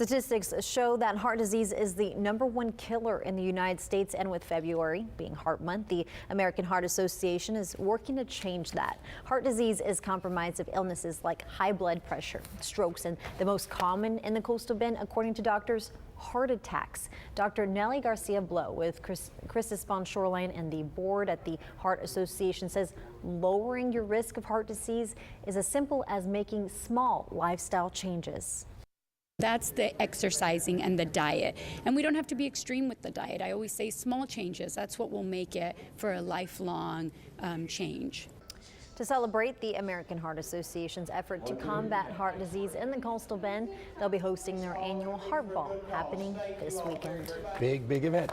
Statistics show that heart disease is the #1 killer in the United States, and with February being Heart Month, the American Heart Association is working to change that. Heart disease is comprised of illnesses like high blood pressure, strokes, and the most common in the coastal bend, according to doctors, heart attacks. Dr. Nelly Garcia Blow with Christus Bond Shoreline and the board at the Heart Association says lowering your risk of heart disease is as simple as making small lifestyle changes. That's the exercising and the diet. And we don't have to be extreme with the diet. I always say small changes. That's what will make it for a lifelong change. To celebrate the American Heart Association's effort to combat heart disease in the coastal bend, they'll be hosting their annual Heart Ball happening this weekend. Big event.